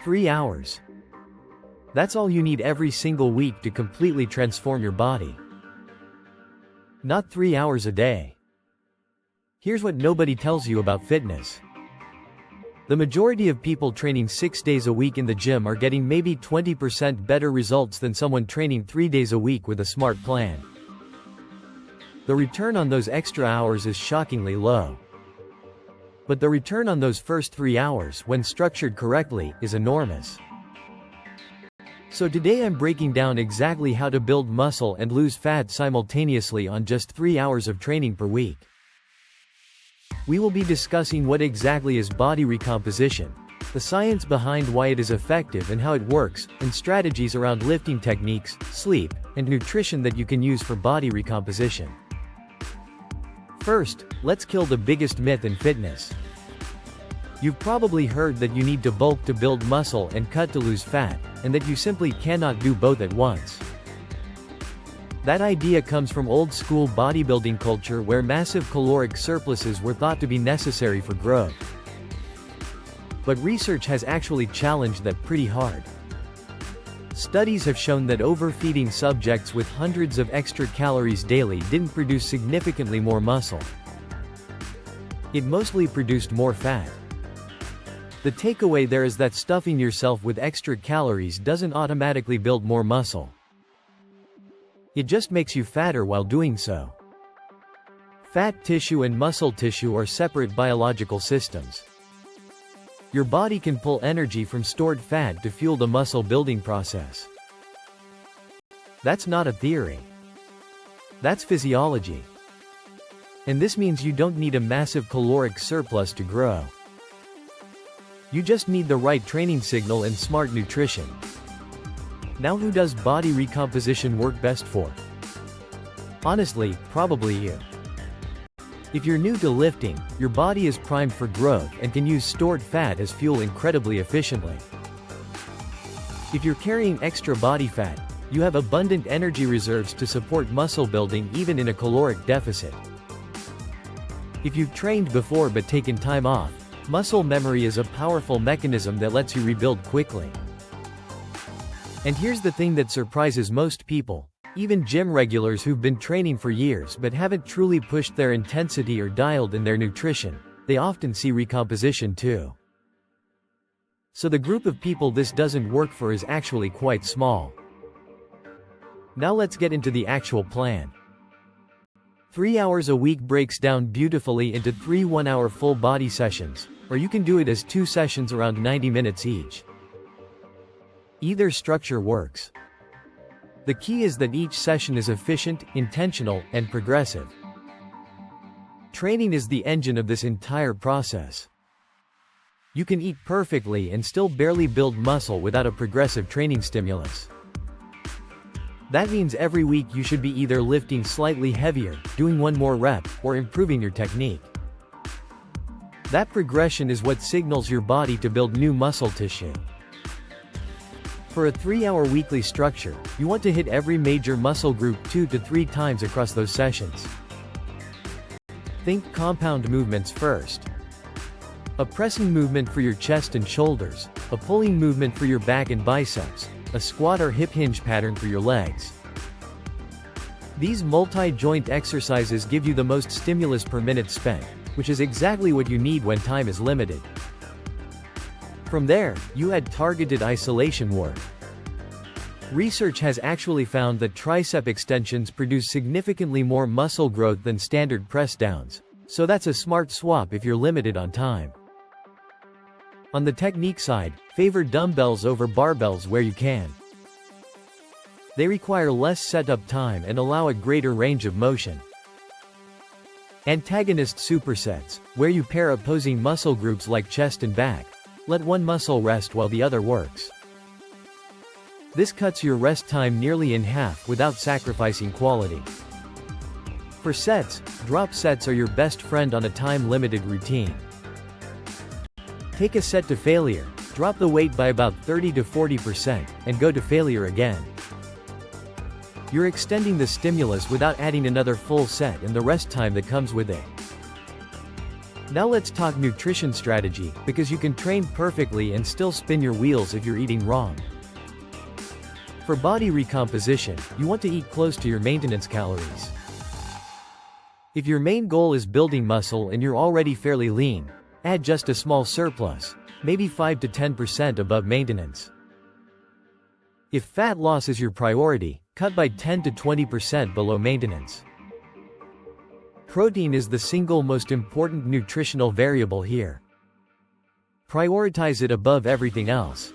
3 hours. That's all you need every single week to completely transform your body. Not 3 hours a day. Here's what nobody tells you about fitness. The majority of people training 6 days a week in the gym are getting maybe 20% better results than someone training 3 days a week with a smart plan. The return on those extra hours is shockingly low. But the return on those first 3 hours, when structured correctly, is enormous. So today I'm breaking down exactly how to build muscle and lose fat simultaneously on just 3 hours of training per week. We will be discussing what exactly is body recomposition, the science behind why it is effective and how it works, and strategies around lifting techniques, sleep, and nutrition that you can use for body recomposition. First, let's kill the biggest myth in fitness. You've probably heard that you need to bulk to build muscle and cut to lose fat, and that you simply cannot do both at once. That idea comes from old-school bodybuilding culture where massive caloric surpluses were thought to be necessary for growth. But research has actually challenged that pretty hard. Studies have shown that overfeeding subjects with hundreds of extra calories daily didn't produce significantly more muscle. It mostly produced more fat. The takeaway there is that stuffing yourself with extra calories doesn't automatically build more muscle. It just makes you fatter while doing so. Fat tissue and muscle tissue are separate biological systems. Your body can pull energy from stored fat to fuel the muscle building process. That's not a theory. That's physiology. And this means you don't need a massive caloric surplus to grow. You just need the right training signal and smart nutrition. Now, who does body recomposition work best for? Honestly, probably you. If you're new to lifting, your body is primed for growth and can use stored fat as fuel incredibly efficiently. If you're carrying extra body fat, you have abundant energy reserves to support muscle building even in a caloric deficit. If you've trained before but taken time off, muscle memory is a powerful mechanism that lets you rebuild quickly. And here's the thing that surprises most people. Even gym regulars who've been training for years but haven't truly pushed their intensity or dialed in their nutrition, they often see recomposition too. So the group of people this doesn't work for is actually quite small. Now let's get into the actual plan. 3 hours a week breaks down beautifully into 3 one-hour full body sessions, or you can do it as 2 sessions around 90 minutes each. Either structure works. The key is that each session is efficient, intentional, and progressive. Training is the engine of this entire process. You can eat perfectly and still barely build muscle without a progressive training stimulus. That means every week you should be either lifting slightly heavier, doing 1 more rep, or improving your technique. That progression is what signals your body to build new muscle tissue. For a 3-hour weekly structure, you want to hit every major muscle group 2 to 3 times across those sessions. Think compound movements first. A pressing movement for your chest and shoulders, a pulling movement for your back and biceps, a squat or hip hinge pattern for your legs. These multi-joint exercises give you the most stimulus per minute spent, which is exactly what you need when time is limited. From there, you add targeted isolation work. Research has actually found that tricep extensions produce significantly more muscle growth than standard press downs, so that's a smart swap if you're limited on time. On the technique side, favor dumbbells over barbells where you can. They require less setup time and allow a greater range of motion. Antagonist supersets, where you pair opposing muscle groups like chest and back. Let one muscle rest while the other works. This cuts your rest time nearly in half without sacrificing quality. For sets, drop sets are your best friend on a time-limited routine. Take a set to failure, drop the weight by about 30 to 40%, and go to failure again. You're extending the stimulus without adding another full set and the rest time that comes with it. Now let's talk nutrition strategy, because you can train perfectly and still spin your wheels if you're eating wrong. For body recomposition, you want to eat close to your maintenance calories. If your main goal is building muscle and you're already fairly lean, add just a small surplus, maybe 5 to 10% above maintenance. If fat loss is your priority, cut by 10 to 20% below maintenance. Protein is the single most important nutritional variable here. Prioritize it above everything else.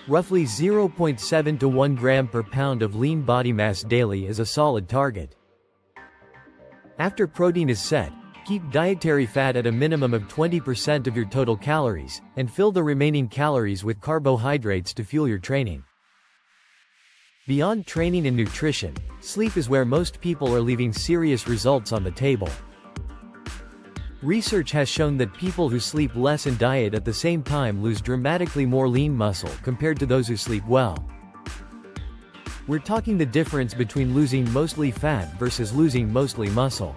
Roughly 0.7 to 1 gram per pound of lean body mass daily is a solid target. After protein is set, keep dietary fat at a minimum of 20% of your total calories, and fill the remaining calories with carbohydrates to fuel your training. Beyond training and nutrition, sleep is where most people are leaving serious results on the table. Research has shown that people who sleep less and diet at the same time lose dramatically more lean muscle compared to those who sleep well. We're talking the difference between losing mostly fat versus losing mostly muscle.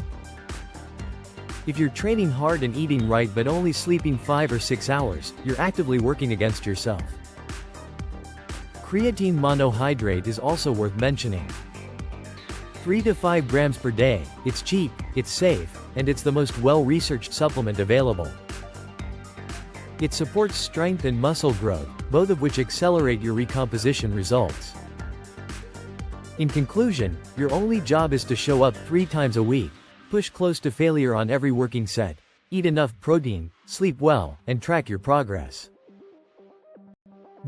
If you're training hard and eating right but only sleeping 5 or 6 hours, you're actively working against yourself. Creatine monohydrate is also worth mentioning. 3 to 5 grams per day, it's cheap, it's safe, and it's the most well-researched supplement available. It supports strength and muscle growth, both of which accelerate your recomposition results. In conclusion, your only job is to show up 3 times a week, push close to failure on every working set, eat enough protein, sleep well, and track your progress.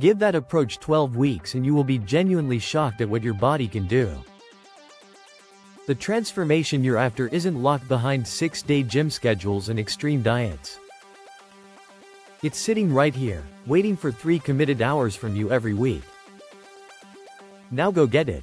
Give that approach 12 weeks and you will be genuinely shocked at what your body can do. The transformation you're after isn't locked behind 6-day gym schedules and extreme diets. It's sitting right here, waiting for 3 committed hours from you every week. Now go get it.